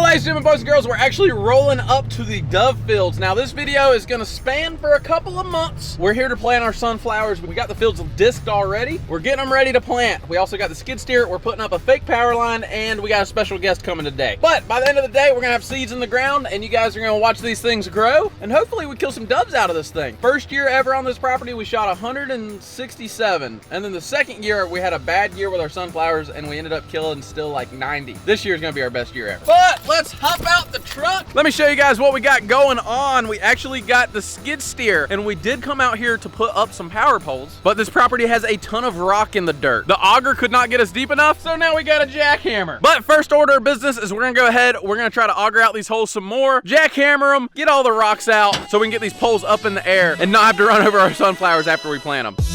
ladies and gentlemen, boys and girls, we're actually rolling up to the dove fields. Now, this video is gonna span for a couple of months. We're here to plant our sunflowers. We got the fields disked already. We're getting them ready to plant. We also got the skid steer. We're putting up a fake power line, and we got a special guest coming today. But by the end of the day, we're gonna have seeds in the ground, and you guys are gonna watch these things grow, and hopefully we kill some doves out of this thing. First year ever on this property, we shot 167. And then the second year, we had a bad year with our sunflowers, and we ended up killing still like 90. This year is gonna be our best year ever. But let's hop out the truck. Let me show you guys what we got going on. We actually got the skid steer, and we did come out here to put up some power poles, but this property has a ton of rock in the dirt. The auger could not get us deep enough, so now we got a jackhammer. But first order of business is we're gonna go ahead, we're gonna try to auger out these holes some more, jackhammer them, get all the rocks out so we can get these poles up in the air and not have to run over our sunflowers after we plant them.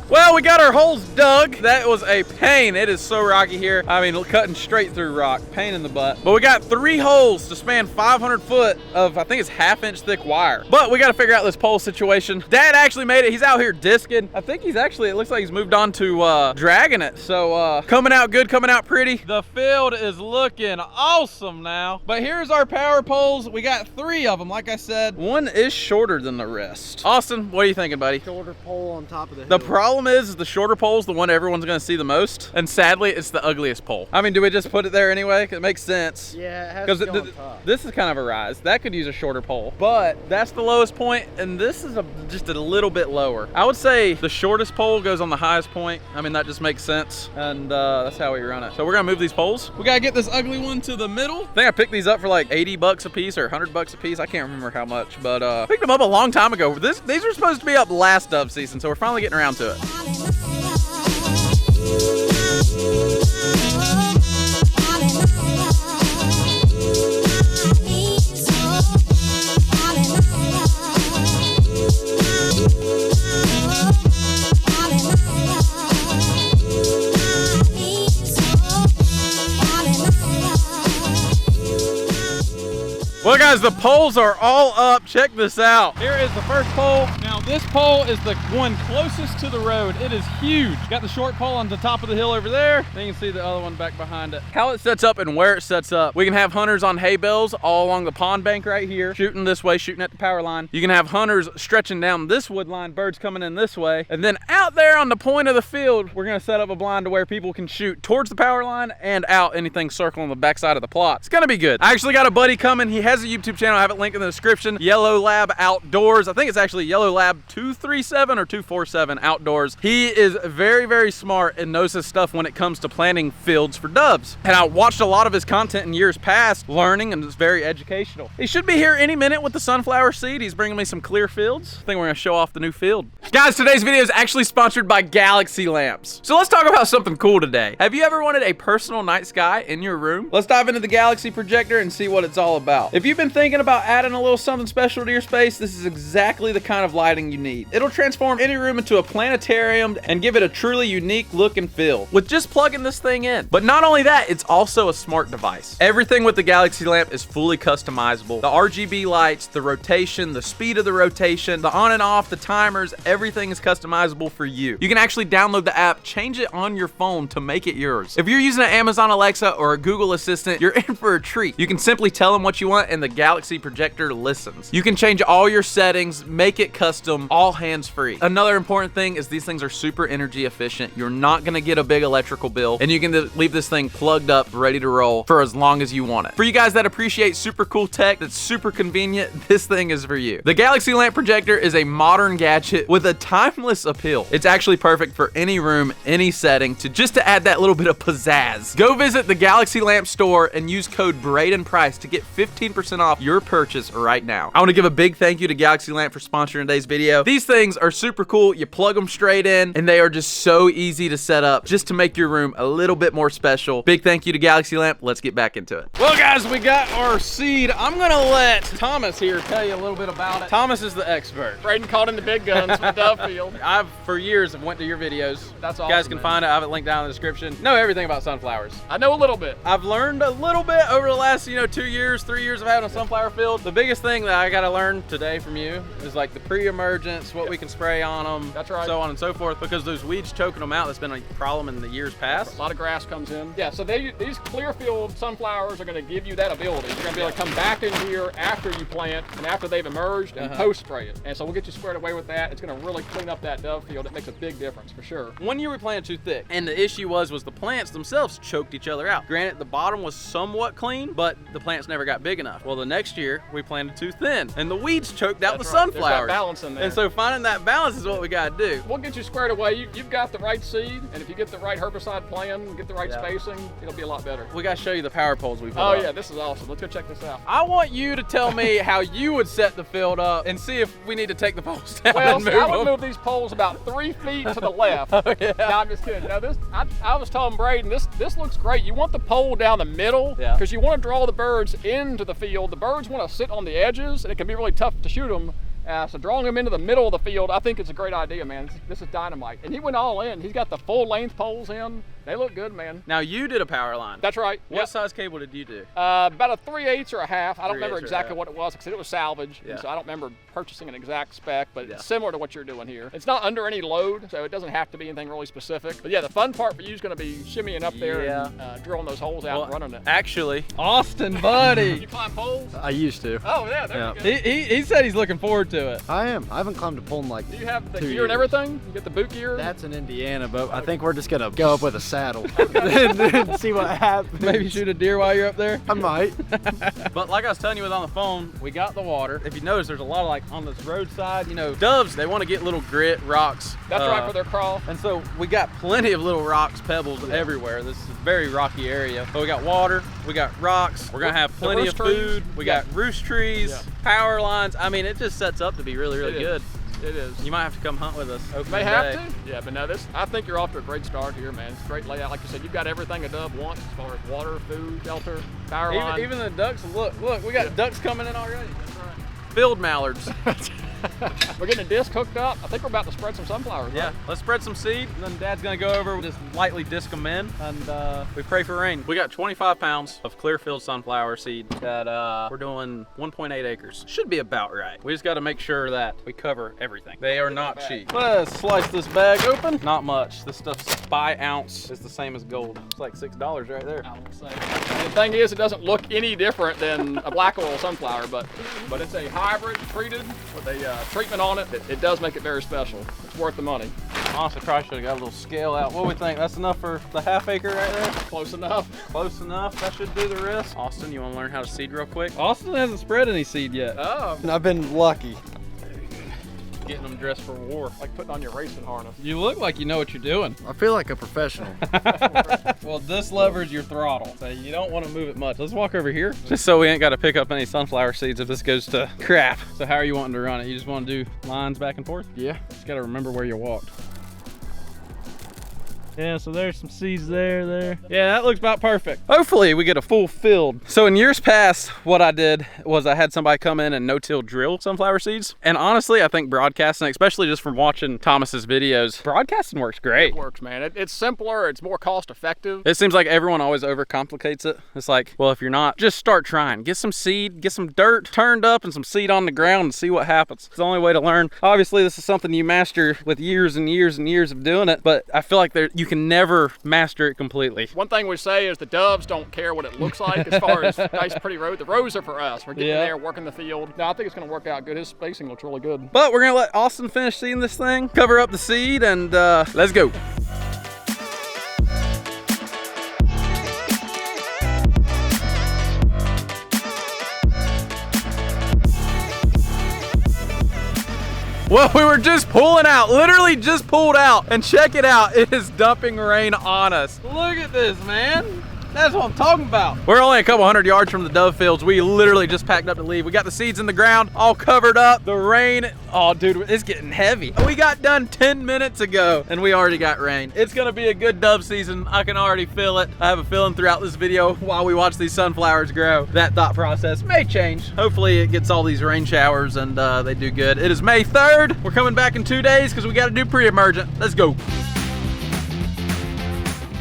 Well, we got our holes dug. That was a pain. It is so rocky here. I mean, cutting straight through rock. Pain in the butt. But we got 3 holes to span 500 foot of, I think it's 1/2 inch thick wire. But we got to figure out this pole situation. Dad actually made it. He's out here disking. I think he's actually, it looks like he's moved on to dragging it. So coming out good, coming out pretty. The field is looking awesome now. But here's our power poles. We got 3 of them, like I said. One is shorter than the rest. Austin, what are you thinking, buddy? Shorter pole on top of the hill. The problem is the shorter pole's the one everyone's gonna see the most, and sadly it's the ugliest pole. I mean, do we just put it there anyway? 'Cause it makes sense. Yeah, it has to go on top. This is kind of a rise. That could use a shorter pole, but that's the lowest point, and this is just a little bit lower. I would say the shortest pole goes on the highest point. I mean, that just makes sense, and that's how we run it. So we're gonna move these poles. We gotta get this ugly one to the middle. I think I picked these up for like 80 bucks a piece or 100 bucks a piece. I can't remember how much, but picked them up a long time ago. These were supposed to be up last dove season, so we're finally getting around to it. Well, guys, the poles are all up. Check this out. Here is the first pole. Now, this pole is the one closest to the road. It is huge. Got the short pole on the top of the hill over there. Then you can see the other one back behind it. How it sets up and where it sets up. We can have hunters on hay bales all along the pond bank right here, shooting this way, shooting at the power line. You can have hunters stretching down this wood line, birds coming in this way. And then out there on the point of the field, we're gonna set up a blind to where people can shoot towards the power line and out anything circling the backside of the plot. It's gonna be good. I actually got a buddy coming. He has a YouTube channel. I have it linked in the description. Yellow Lab Outdoors. I think it's actually Yellow Lab 237 or 247 Outdoors. He is very, very smart and knows his stuff when it comes to planting fields for doves. And I watched a lot of his content in years past, learning, and it's very educational. He should be here any minute with the sunflower seed. He's bringing me some clear fields. I think we're gonna show off the new field. Guys, today's video is actually sponsored by Galaxy Lamps. So let's talk about something cool today. Have you ever wanted a personal night sky in your room? Let's dive into the Galaxy projector and see what it's all about. If you've been thinking about adding a little something special to your space, this is exactly the kind of lighting you need. It'll transform any room into a planetarium and give it a truly unique look and feel with just plugging this thing in. But not only that, it's also a smart device. Everything with the Galaxy lamp is fully customizable. The RGB lights, the rotation, the speed of the rotation, the on and off, the timers, everything is customizable for you. You can actually download the app, change it on your phone to make it yours. If you're using an Amazon Alexa or a Google Assistant, you're in for a treat. You can simply tell them what you want and the Galaxy projector listens. You can change all your settings, make it custom, all hands-free. Another important thing is these things are super energy efficient. You're not gonna get a big electrical bill, and you can leave this thing plugged up, ready to roll for as long as you want it. For you guys that appreciate super cool tech that's super convenient, this thing is for you. The Galaxy lamp projector is a modern gadget with a timeless appeal. It's actually perfect for any room, any setting, just to add that little bit of pizzazz. Go visit the Galaxy Lamp store and use code BRADENPRICE to get 15% off your purchase right now. I want to give a big thank you to Galaxy Lamp for sponsoring today's video. These things are super cool. You plug them straight in and they are just so easy to set up just to make your room a little bit more special. Big thank you to Galaxy Lamp. Let's get back into it. Well guys, we got our seed. I'm gonna let Thomas here tell you a little bit about it. Thomas is the expert. Braden called in the big guns with Dove Field. I've for years have went to your videos. That's awesome. You guys can find it. I have it linked down in the description. Know everything about sunflowers. I know a little bit. I've learned a little bit over the last, 2 years, 3 years of having a sunflower field. The biggest thing that I gotta learn today from you is like the pre-emergence, what we can spray on them. That's right. So on and so forth, because those weeds choking them out, that's been a problem in the years past. A lot of grass comes in. Yeah, so these clear field sunflowers are gonna give you that ability. You're gonna be able to come back in here after you plant and after they've emerged and post-spray it. And so we'll get you squared away with that. It's gonna really clean up that Dove Field. It makes a big difference for sure. 1 year we planted too thick, and the issue was the plants themselves choked each other out. Granted, the bottom was somewhat clean, but the plants never got big enough. Well, the next year we planted too thin, and the weeds choked out the sunflowers. There's that balance in there. And so finding that balance is what we gotta do. We'll get you squared away. You've got the right seed, and if you get the right herbicide plan, get the right spacing, it'll be a lot better. We gotta show you the power poles we put Oh up. yeah, this is awesome. Let's go check this out. I want you to tell me how you would set the field up and see if we need to take the poles down Well, and move I would them. move these poles about 3 feet to the left. Oh, yeah. No, I'm just kidding. No, I was telling Braden, this looks great. You want the pole down the middle Yeah. because you want to draw the birds into the field. The birds want to sit on the edges, and it can be really tough to shoot them. So drawing them into the middle of the field, I think it's a great idea, man. This is dynamite. And he went all in. He's got the full length poles in. They look good, man. Now you did a power line. That's right. What size cable did you do? About a 3/8 or a half. I don't remember 3/8 or a exactly half. what it was because it was salvage. Yeah. And so I don't remember purchasing an exact spec, but Yeah. it's similar to what you're doing here. It's not under any load, so it doesn't have to be anything really specific. But yeah, the fun part for you is going to be shimmying up there and drilling those holes out and running it. Actually, Austin, buddy. You climb poles? I used to. Oh yeah, there you go. He said he's looking forward to it. I am. I haven't climbed a pole in like Do you have the 2 gear and years. everything? You get the boot gear? That's in Indiana, but I think we're just gonna go up with a saddle and see what happens. Maybe shoot a deer while you're up there. I might. But like I was telling you on the phone, we got the water. If you notice, there's a lot of like on this roadside, doves, they want to get little grit, rocks. That's right for their crawl. And so we got plenty of little rocks, pebbles everywhere. This is a very rocky area. But we got water, we got rocks, we're gonna have plenty of roost trees. food. We got roost trees, power lines. I mean, it just sets up to be really, really good. It is. You might have to come hunt with us. May have to. Yeah, but no, I think you're off to a great start here, man. It's a great layout. Like you said, you've got everything a dove wants as far as water, food, shelter, power line. Even the ducks, look, we got ducks coming in already. That's right. Field mallards. We're getting a disc hooked up. I think we're about to spread some sunflowers. Yeah, right? let's spread some seed, and then Dad's gonna go over, just lightly disc them in, and we pray for rain. We got 25 pounds of Clearfield sunflower seed that we're doing 1.8 acres. Should be about right. We just gotta make sure that we cover everything. They are not cheap. Let's slice this bag open. Not much. This stuff's by ounce. It's the same as gold. It's like $6 right there. I would say. The thing is, it doesn't look any different than a black oil sunflower, but it's a hybrid treated with a treatment on it. It does make it very special. It's worth the money. Honestly, probably should have got a little scale out. What do we think? That's enough for the half acre right there? Close enough. Close enough. That should do the rest. Austin, you want to learn how to seed real quick? Austin hasn't spread any seed yet. Oh, And I've been lucky. Getting them dressed for war. like putting on your racing harness. You look like you know what you're doing. I feel like a professional. Well, this lever's your throttle, so you don't want to move it much. Let's walk over here, just so we ain't got to pick up any sunflower seeds if this goes to crap. So how are you wanting to run it? You just want to do lines back and forth? Yeah. Just got to remember where you walked. Yeah, so there's some seeds there. Yeah, that looks about perfect. Hopefully we get a full field. So in years past, what I did was I had somebody come in and no-till drill sunflower seeds. And honestly, I think broadcasting, especially just from watching Thomas's videos, broadcasting works great. It works, man. It's simpler. It's more cost effective. It seems like everyone always overcomplicates it. It's like, well, if you're not, just start trying. Get some seed, get some dirt turned up and some seed on the ground and see what happens. It's the only way to learn. Obviously, this is something you master with years and years and years of doing it, but I feel like you can never master it completely. One thing we say is the doves don't care what it looks like as far as nice, pretty road. The rows are for us. We're getting there, working the field. No, I think it's going to work out good. His spacing looks really good. But we're going to let Austin finish seeding this thing, cover up the seed, and let's go. Well, we were just pulling out, literally just pulled out, and check it out, it is dumping rain on us. Look at this, man. That's what I'm talking about. We're only a couple hundred yards from the dove fields. We literally just packed up to leave. We got the seeds in the ground, all covered up. The rain, oh dude, it's getting heavy. We got done 10 minutes ago and we already got rain. It's gonna be a good dove season. I can already feel it. I have a feeling throughout this video while we watch these sunflowers grow, that thought process may change. Hopefully it gets all these rain showers and they do good. It is May 3rd. We're coming back in 2 days because we got to do pre-emergent. Let's go.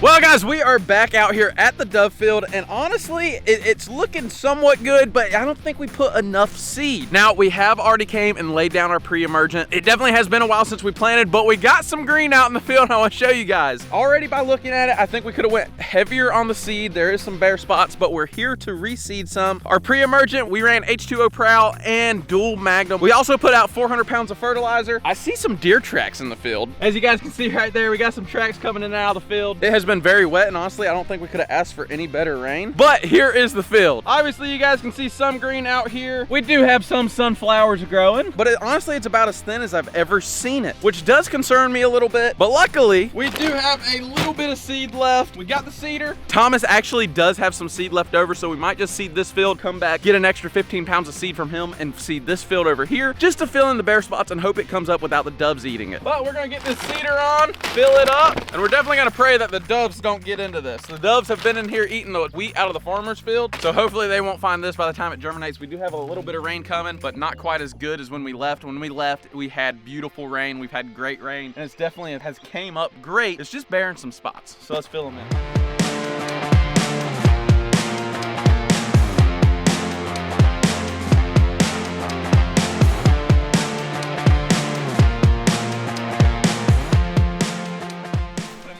Well guys, we are back out here at the dove field, and honestly, it's looking somewhat good, but I don't think we put enough seed. Now, we have already came and laid down our pre-emergent. It definitely has been a while since we planted, but we got some green out in the field, and I want to show you guys. Already by looking at it, I think we could have went heavier on the seed. There is some bare spots, but we're here to reseed some. Our pre-emergent, we ran H2O Prowl and dual Magnum. We also put out 400 pounds of fertilizer. I see some deer tracks in the field. As you guys can see right there, we got some tracks coming in and out of the field. It has been very wet, and honestly I don't think we could have asked for any better rain, but here is the field. Obviously you guys can see some green out here. We do have some sunflowers growing, but honestly it's about as thin as I've ever seen it, which does concern me a little bit, but luckily we do have a little bit of seed left. We got the seeder. Thomas actually does have some seed left over, so we might just seed this field, come back, get an extra 15 pounds of seed from him, and seed this field over here just to fill in the bare spots and hope it comes up without the doves eating it. But we're gonna get this seeder on, fill it up, and we're definitely gonna pray that the doves don't get into this. The doves have been in here eating the wheat out of the farmer's field, so hopefully they won't find this by the time it germinates. We do have a little bit of rain coming, but not quite as good as when we left. When we left, we had beautiful rain. We've had great rain, and it's definitely has came up great. It's just bare in some spots, so let's fill them in.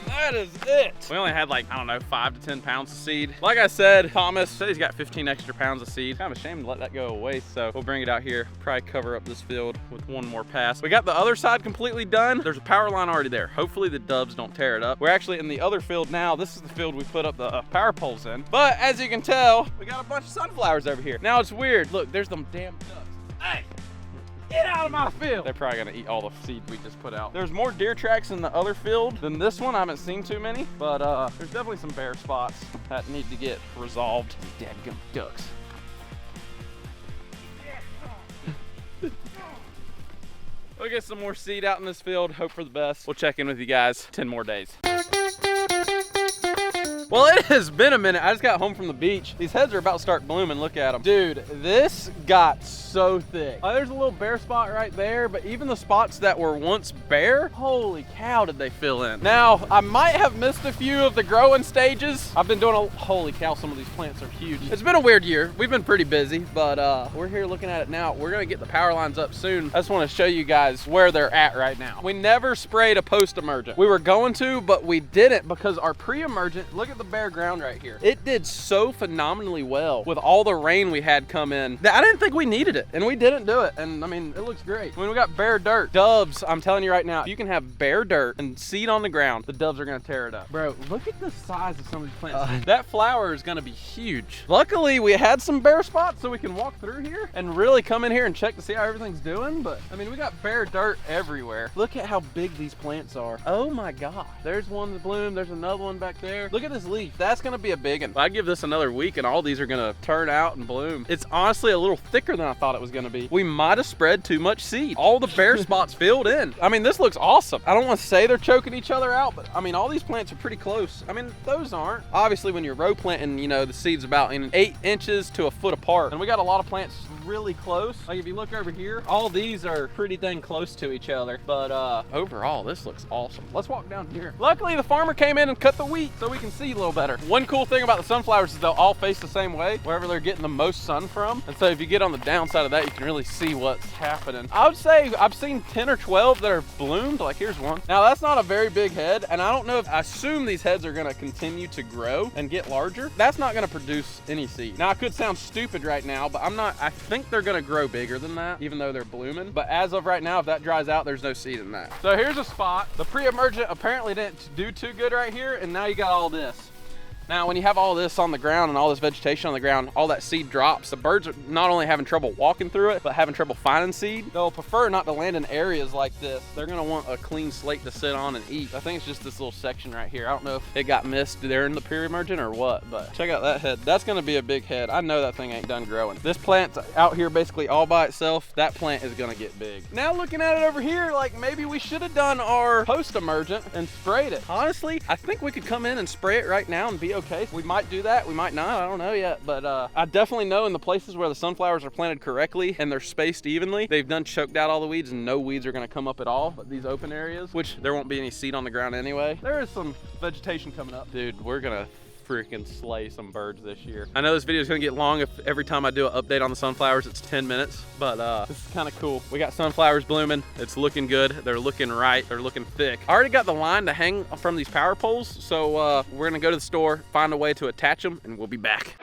That is it. We only had like, I don't know, 5 to 10 pounds of seed. Like I said, Thomas said he's got 15 extra pounds of seed. Kind of a shame to let that go away, so we'll bring it out here, probably cover up this field with one more pass. We got the other side completely done. There's a power line already there. Hopefully the doves don't tear it up. We're actually in the other field now. This is the field we put up the power poles in. But as you can tell, we got a bunch of sunflowers over here. Now it's weird. Look, there's them damn ducks. Hey! Get out of my field! They're probably gonna eat all the seed we just put out. There's more deer tracks in the other field than this one. I haven't seen too many, but there's definitely some bare spots that need to get resolved. Dadgum ducks. We'll get some more seed out in this field, hope for the best. We'll check in with you guys 10 more days. Well, it has been a minute. I just got home from the beach. These heads are about to start blooming. Look at them. Dude, this got so thick. There's a little bare spot right there, but even the spots that were once bare, holy cow, did they fill in. Now, I might have missed a few of the growing stages. I've been doing holy cow, some of these plants are huge. It's been a weird year. We've been pretty busy, but we're here looking at it now. We're gonna get the power lines up soon. I just wanna show you guys where they're at right now. We never sprayed a post-emergent. We were going to, but we didn't because our pre-emergent, look at the bare ground right here. It did so phenomenally well with all the rain we had come in that I didn't think we needed it, and we didn't do it. And I mean, it looks great. When we got bare dirt, doves, I'm telling you right now, if you can have bare dirt and seed on the ground, the doves are gonna tear it up. Bro, look at the size of some of these plants. That flower is gonna be huge. Luckily, we had some bare spots so we can walk through here and really come in here and check to see how everything's doing. But I mean, we got bare dirt everywhere. Look at how big these plants are. Oh my God. There's one that bloomed. There's another one back there. Look at this leaf. That's gonna be a big one. I give this another week and all these are gonna turn out and bloom. It's honestly a little thicker than I thought it was gonna be. We might have spread too much seed. All the bare spots filled in. I mean, this looks awesome. I don't want to say they're choking each other out, but I mean, all these plants are pretty close. I mean, those aren't. Obviously, when you're row planting, you know, the seed's about 8 inches to a foot apart. And we got a lot of plants really close. Like if you look over here, all these are pretty dang close to each other. But overall, this looks awesome. Let's walk down here. Luckily, the farmer came in and cut the wheat so we can see a little better. One cool thing about the sunflowers is they'll all face the same way, wherever they're getting the most sun from. And so if you get on the downside of that, you can really see what's happening. I would say I've seen 10 or 12 that are bloomed. Like here's one. Now that's not a very big head, and I don't know if, I assume these heads are gonna continue to grow and get larger. That's not gonna produce any seed. Now I could sound stupid right now, but I think they're gonna grow bigger than that, even though they're blooming. But as of right now, if that dries out, there's no seed in that. So here's a spot. The pre-emergent apparently didn't do too good right here, and now you got all this. Now, when you have all this on the ground and all this vegetation on the ground, all that seed drops. The birds are not only having trouble walking through it, but having trouble finding seed. They'll prefer not to land in areas like this. They're gonna want a clean slate to sit on and eat. I think it's just this little section right here. I don't know if it got missed there in the pre-emergent or what, but check out that head. That's gonna be a big head. I know that thing ain't done growing. This plant's out here basically all by itself. That plant is gonna get big. Now looking at it over here, like maybe we should have done our post-emergent and sprayed it. Honestly, I think we could come in and spray it right now and be okay. We might do that, we might not, I don't know yet, but I definitely know in the places where the sunflowers are planted correctly and they're spaced evenly, they've done choked out all the weeds and no weeds are gonna come up at all. But these open areas, which there won't be any seed on the ground anyway, there is some vegetation coming up. Dude, we're gonna freaking slay some birds this year. I know this video is gonna get long if every time I do an update on the sunflowers it's 10 minutes, but this is kind of cool. We got sunflowers blooming. It's looking good. They're looking right. They're looking thick. I already got the line to hang from these power poles, so we're gonna go to the store, find a way to attach them, and we'll be back.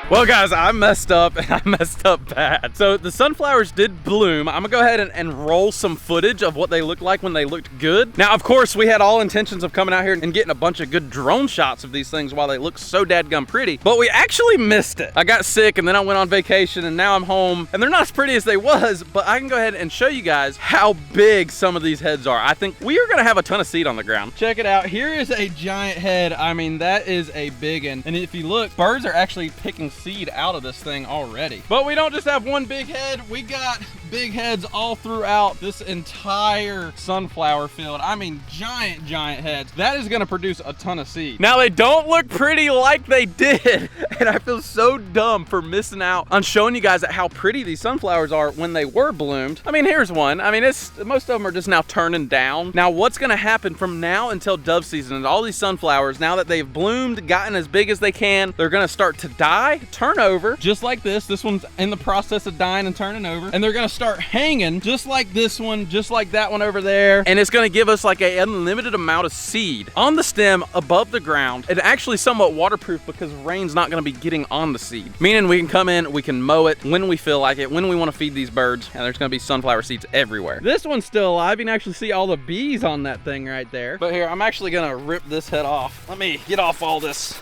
Well guys, I messed up and I messed up bad. So the sunflowers did bloom. I'm gonna go ahead and roll some footage of what they looked like when they looked good. Now, of course, we had all intentions of coming out here and getting a bunch of good drone shots of these things while they look so dadgum pretty, but we actually missed it. I got sick and then I went on vacation and now I'm home and they're not as pretty as they was, but I can go ahead and show you guys how big some of these heads are. I think we are gonna have a ton of seed on the ground. Check it out. Here is a giant head. I mean, that is a big one. And if you look, birds are actually picking seed out of this thing already. But we don't just have one big head, we got big heads all throughout this entire sunflower field. I mean, giant heads. That is gonna produce a ton of seed. Now, they don't look pretty like they did, and I feel so dumb for missing out on showing you guys how pretty these sunflowers are when they were bloomed. I mean, here's one. I mean, most of them are just now turning down. Now, what's gonna happen from now until dove season and all these sunflowers, now that they've bloomed, gotten as big as they can, they're gonna start to die, turn over, just like this. This one's in the process of dying and turning over, and they're gonna start hanging just like this one, just like that one over there, and it's gonna give us like an unlimited amount of seed on the stem above the ground, and actually somewhat waterproof because rain's not gonna be getting on the seed, meaning we can come in, we can mow it when we feel like it, when we want to feed these birds, and there's gonna be sunflower seeds everywhere. This one's still alive. You can actually see all the bees on that thing right there. But here, I'm actually gonna rip this head off. Let me get off all this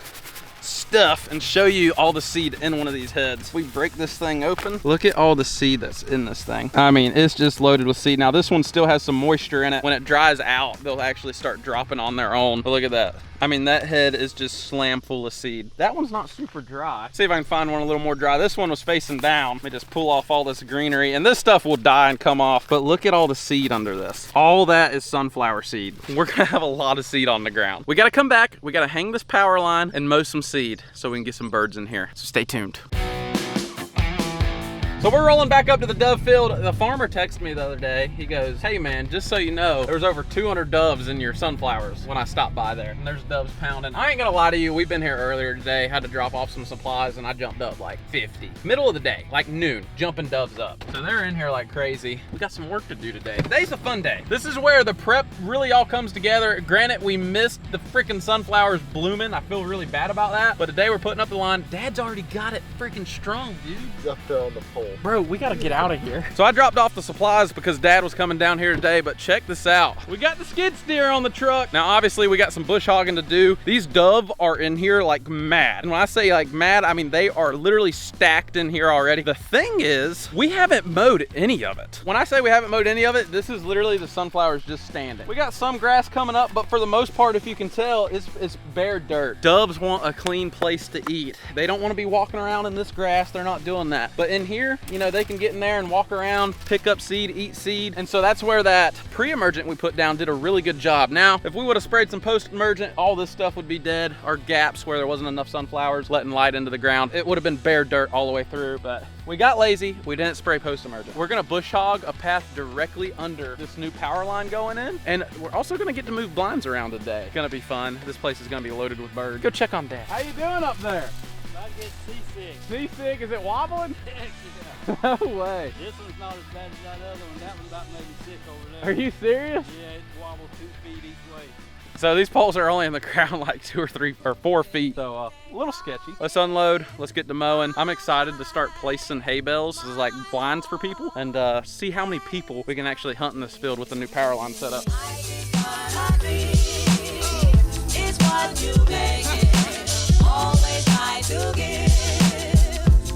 stuff and show you all the seed in one of these heads. We break this thing open. Look at all the seed that's in this thing. I mean, it's just loaded with seed. Now, this one still has some moisture in it. When it dries out, they'll actually start dropping on their own. But look at that. I mean, that head is just slam full of seed. That one's not super dry. See if I can find one a little more dry. This one was facing down. Let me just pull off all this greenery, and this stuff will die and come off. But look at all the seed under this. All that is sunflower seed. We're gonna have a lot of seed on the ground. We gotta come back. We gotta hang this power line and mow some seed so we can get some birds in here. So stay tuned. So we're rolling back up to the dove field. The farmer texted me the other day. He goes, hey man, just so you know, there's over 200 doves in your sunflowers when I stopped by there. And there's doves pounding. I ain't gonna lie to you, we've been here earlier today, had to drop off some supplies, and I jumped up like 50. Middle of the day, like noon, jumping doves up. So they're in here like crazy. We got some work to do today. Today's a fun day. This is where the prep really all comes together. Granted, we missed the freaking sunflowers blooming. I feel really bad about that. But today we're putting up the line. Dad's already got it freaking strong, dude. Up there on the pole. Bro, we gotta get out of here. So I dropped off the supplies because Dad was coming down here today, but check this out. We got the skid steer on the truck. Now, obviously, we got some bush hogging to do. These dove are in here like mad. And when I say like mad, I mean they are literally stacked in here already. The thing is, we haven't mowed any of it. When I say we haven't mowed any of it, this is literally the sunflowers just standing. We got some grass coming up, but for the most part, if you can tell, it's bare dirt. Doves want a clean place to eat. They don't want to be walking around in this grass. They're not doing that. But in here, you know, they can get in there and walk around, pick up seed, eat seed. And so that's where that pre-emergent we put down did a really good job. Now, if we would have sprayed some post-emergent, all this stuff would be dead. Our gaps where there wasn't enough sunflowers letting light into the ground, it would have been bare dirt all the way through. But we got lazy. We didn't spray post-emergent. We're gonna bush hog a path directly under this new power line going in. And we're also gonna get to move blinds around today. It's gonna be fun. This place is gonna be loaded with birds. Go check on Dad. How you doing up there? I get seasick. Seasick? Is it wobbling? Heck yeah. No way. This one's not as bad as that other one. That one about made me sick over there. Are you serious? Yeah, it wobbles 2 feet each way. So these poles are only in the ground like 2 or 3 or 4 feet. So a little sketchy. Let's unload. Let's get to mowing. I'm excited to start placing hay bales as like blinds for people and see how many people we can actually hunt in this field with the new power line set up. what you make it. Always try to give.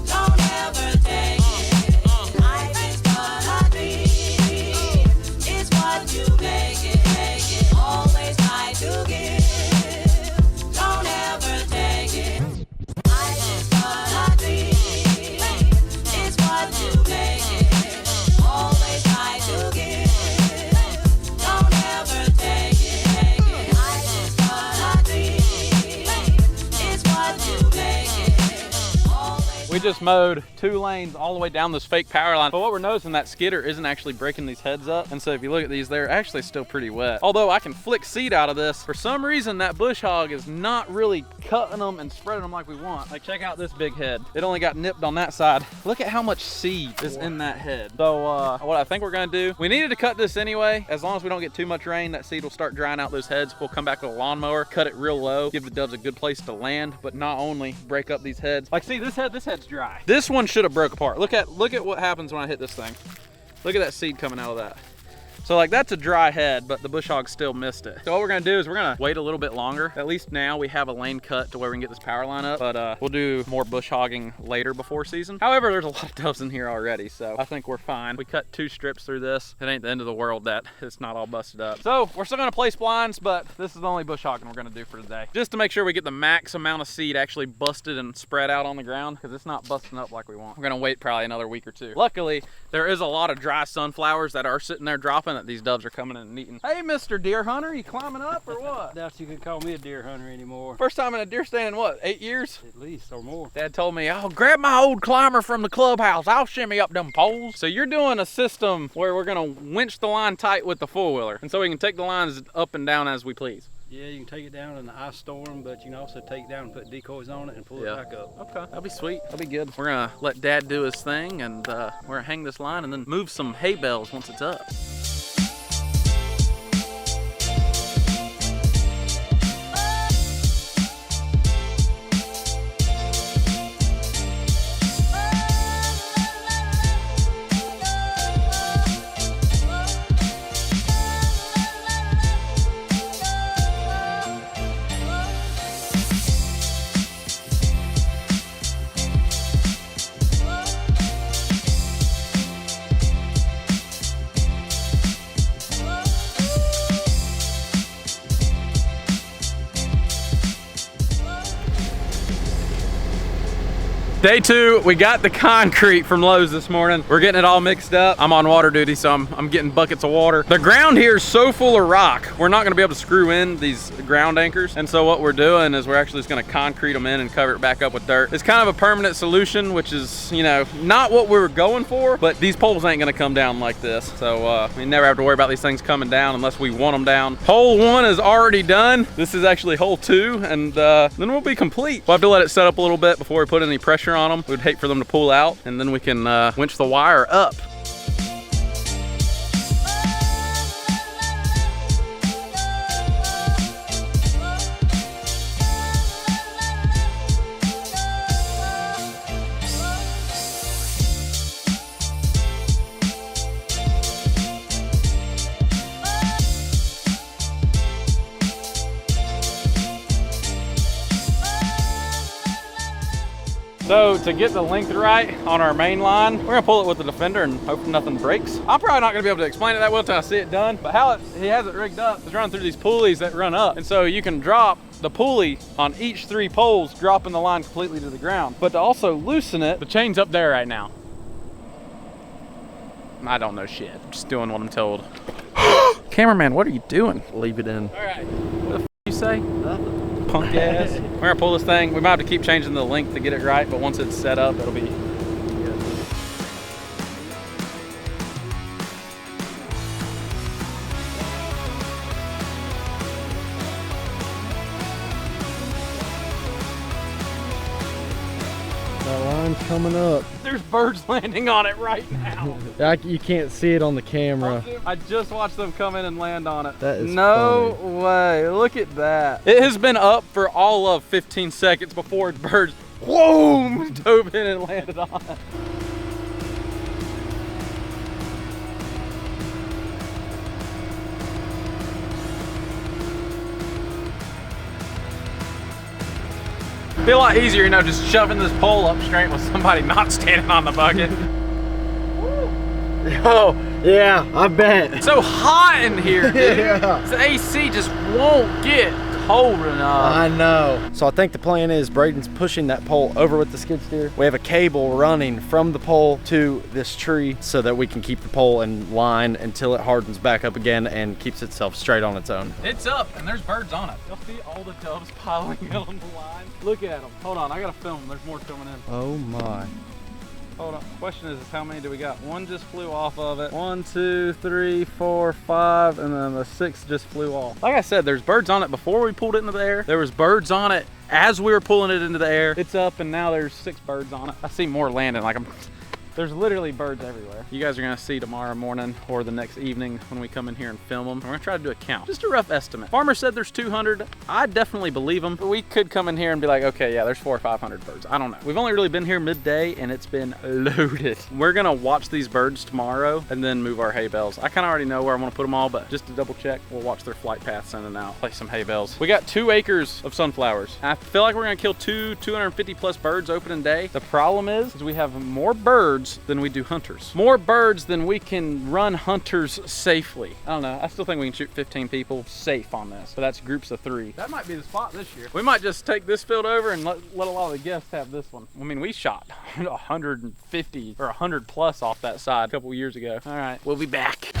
Don't ever take it. Life is but a dream. It's what you make it. Always try to give. Don't ever take it. Life is but a dream. It's what you make it. Always try to give. Don't ever take it. Life is but a dream. It's what you make it. Always. We just mowed 2 lanes all the way down this fake power line. But what we're noticing, that skidder isn't actually breaking these heads up. And so if you look at these, they're actually still pretty wet. Although I can flick seed out of this, for some reason that bush hog is not really cutting them and spreading them like we want. Like, check out this big head. It only got nipped on that side. Look at how much seed is in that head. So what I think we're gonna do, we needed to cut this anyway. As long as we don't get too much rain, that seed will start drying out those heads. We'll come back with a lawnmower, cut it real low, give the doves a good place to land, but not only break up these heads. Like, see, this head's dry. This one should have broke apart. Look at what happens when I hit this thing. Look at that seed coming out of that. So like, that's a dry head, but the bush hog still missed it. So what we're gonna do is we're gonna wait a little bit longer. At least now we have a lane cut to where we can get this power line up, but we'll do more bush hogging later before season. However, there's a lot of doves in here already, so I think we're fine. We cut 2 strips through this. It ain't the end of the world that it's not all busted up. So we're still gonna place blinds, but this is the only bush hogging we're gonna do for today. Just to make sure we get the max amount of seed actually busted and spread out on the ground, because it's not busting up like we want. We're gonna wait probably another week or 2. Luckily, there is a lot of dry sunflowers that are sitting there dropping that these doves are coming in and eating. Hey, Mr. Deer Hunter, you climbing up or what? Doubt you can call me a deer hunter anymore. First time in a deer stand in what, 8 years? At least, or more. Dad told me, oh, grab my old climber from the clubhouse. I'll shimmy up them poles. So you're doing a system where we're gonna winch the line tight with the 4-wheeler, and so we can take the lines up and down as we please. Yeah, you can take it down in the ice storm, but you can also take it down and put decoys on it and pull it back up. Okay, that'll be sweet. That'll be good. We're gonna let Dad do his thing, and we're gonna hang this line and then move some hay bales once it's up. Day 2, we got the concrete from Lowe's this morning. We're getting it all mixed up. I'm on water duty, so I'm getting buckets of water. The ground here is so full of rock, we're not gonna be able to screw in these ground anchors. And so what we're doing is we're actually just gonna concrete them in and cover it back up with dirt. It's kind of a permanent solution, which is, you know, not what we were going for, but these poles ain't gonna come down like this. So we never have to worry about these things coming down unless we want them down. Hole 1 is already done. This is actually hole 2, and then we'll be complete. We'll have to let it set up a little bit before we put any pressure on them. We'd hate for them to pull out, and then we can winch the wire up. So to get the length right on our main line, we're gonna pull it with the Defender and hope nothing breaks. I'm probably not gonna be able to explain it that well until I see it done, but how he has it rigged up is running through these pulleys that run up. And so you can drop the pulley on each 3 poles, dropping the line completely to the ground. But to also loosen it, the chain's up there right now. I don't know shit, I'm just doing what I'm told. Cameraman, what are you doing? Leave it in. All right, what the f you say? Nothing. Punk ass. We're gonna pull this thing. We might have to keep changing the length to get it right, but once it's set up, it'll be good. That line's coming up. There's birds landing on it right now. You can't see it on the camera. I just watched them come in and land on it. That is no funny. way. Look at that. It has been up for all of 15 seconds before birds, whoa, dove in and landed on it. Be a lot easier, you know, just shoving this pole up straight with somebody not standing on the bucket. Oh, yeah, I bet. It's so hot in here, dude. Yeah. The AC just won't get cold enough. I know. So I think the plan is Braden's pushing that pole over with the skid steer. We have a cable running from the pole to this tree so that we can keep the pole in line until it hardens back up again and keeps itself straight on its own. It's up and there's birds on it. You'll see all the doves piling in on the line. Look at them. Hold on, I gotta film them. There's more coming in. Oh my. Hold on. Question is how many do we got? One just flew off of it. 1, 2, 3, 4, 5, and then the 6th just flew off. Like I said, there's birds on it before we pulled it into the air. There was birds on it as we were pulling it into the air. It's up and now there's 6 birds on it. I see more landing. There's literally birds everywhere. You guys are gonna see tomorrow morning or the next evening when we come in here and film them. We're gonna try to do a count. Just a rough estimate. Farmer said there's 200. I definitely believe him. But we could come in here and be like, okay, yeah, there's 400 or 500 birds. I don't know. We've only really been here midday and it's been loaded. We're gonna watch these birds tomorrow and then move our hay bales. I kind of already know where I want to put them all, but just to double check, we'll watch their flight paths in and out. Place some hay bales. We got 2 acres of sunflowers. I feel like we're gonna kill 250 plus birds opening day. The problem is we have more birds than we do hunters. More birds than we can run hunters safely. I don't know. I still think we can shoot 15 people safe on this. So that's groups of 3. That might be the spot this year. We might just take this field over and let a lot of the guests have this one. I mean, we shot 150 or 100 plus off that side a couple years ago. All right, we'll be back.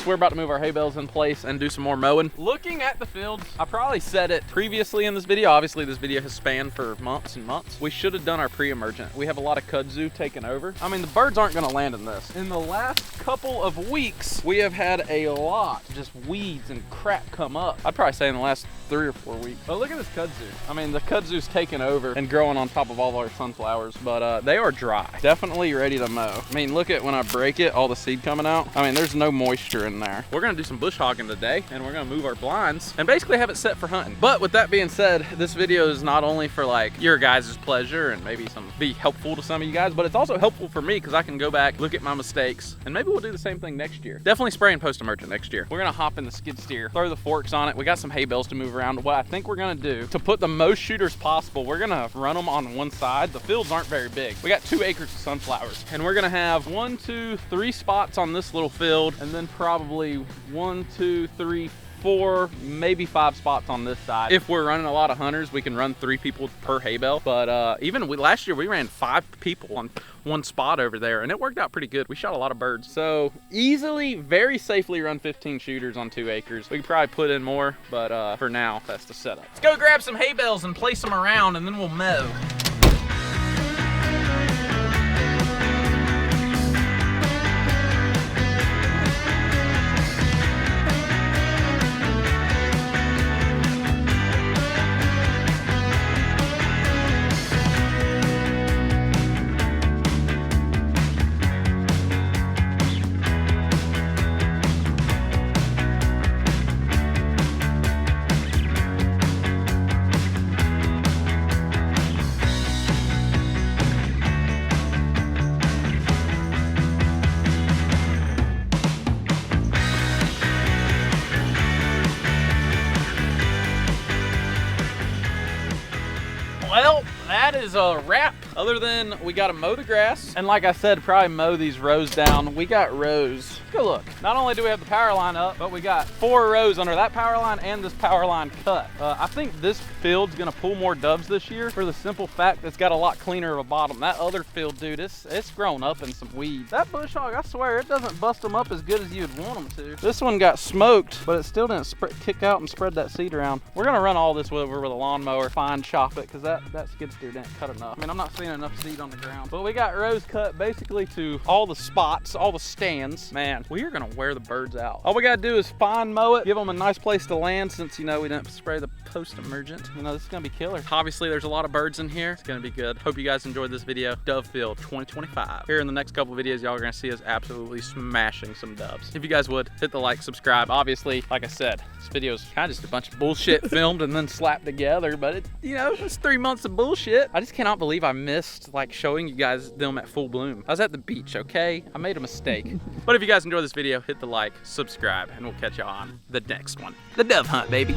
We're about to move our hay bales in place and do some more mowing. Looking at the fields, I probably said it previously in this video. Obviously, this video has spanned for months and months. We should have done our pre-emergent. We have a lot of kudzu taken over. I mean, the birds aren't gonna land in this. In the last couple of weeks, we have had a lot just weeds and crap come up. I'd probably say in the last 3 or 4 weeks. But look at this kudzu. I mean, the kudzu's taken over and growing on top of all of our sunflowers, but they are dry. Definitely ready to mow. I mean, look at when I break it, all the seed coming out. I mean, there's no moisture in there. We're gonna do some bush hogging today and we're gonna move our blinds and basically have it set for hunting. But with that being said, this video is not only for like your guys' pleasure and maybe be helpful to some of you guys, but it's also helpful for me because I can go back, look at my mistakes, and maybe we'll do the same thing next year. Definitely spray and post-emergent next year. We're gonna hop in the skid steer, throw the forks on it. We got some hay bales to move around. What I think we're gonna do to put the most shooters possible, we're gonna run them on one side. The fields aren't very big. We got 2 acres of sunflowers and we're gonna have 1, 2, 3 spots on this little field and then probably 1, 2, 3, 4, maybe 5 spots on this side. If we're running a lot of hunters, we can run 3 people per hay bale. But last year we ran 5 people on one spot over there and it worked out pretty good. We shot a lot of birds. So easily, very safely run 15 shooters on 2 acres. We could probably put in more, but for now, that's the setup. Let's go grab some hay bales and place them around and then we'll mow. Well, that is a wrap. Other than we got to mow the grass. And like I said, probably mow these rows down. We got rows. Go look. Not only do we have the power line up, but we got 4 rows under that power line and this power line cut. I think this field's gonna pull more doves this year for the simple fact that it's got a lot cleaner of a bottom. That other field, dude, it's grown up in some weeds. That bush hog, I swear, it doesn't bust them up as good as you'd want them to. This one got smoked, but it still didn't kick out and spread that seed around. We're gonna run all this over with a lawnmower, fine chop it, because that skid steer didn't cut enough. I mean, I'm not seeing enough seed on the ground. But we got rows cut basically to all the spots, all the stands. Man, we are gonna wear the birds out. All we gotta do is fine mow it, give them a nice place to land since, you know, we didn't spray the post-emergent. You know, this is gonna be killer. Obviously, there's a lot of birds in here. It's gonna be good. Hope you guys enjoyed this video. Dove Field 2025. Here in the next couple videos, y'all are gonna see us absolutely smashing some doves. If you guys would, hit the like, subscribe. Obviously, like I said, this video is kind of just a bunch of bullshit filmed and then slapped together, but it, you know, it's 3 months of bullshit. I just cannot believe I missed like showing you guys them at full bloom. I was at the beach, okay? I made a mistake. But if you guys enjoyed this video, hit the like, subscribe, and we'll catch y'all on the next one. The dove hunt, baby.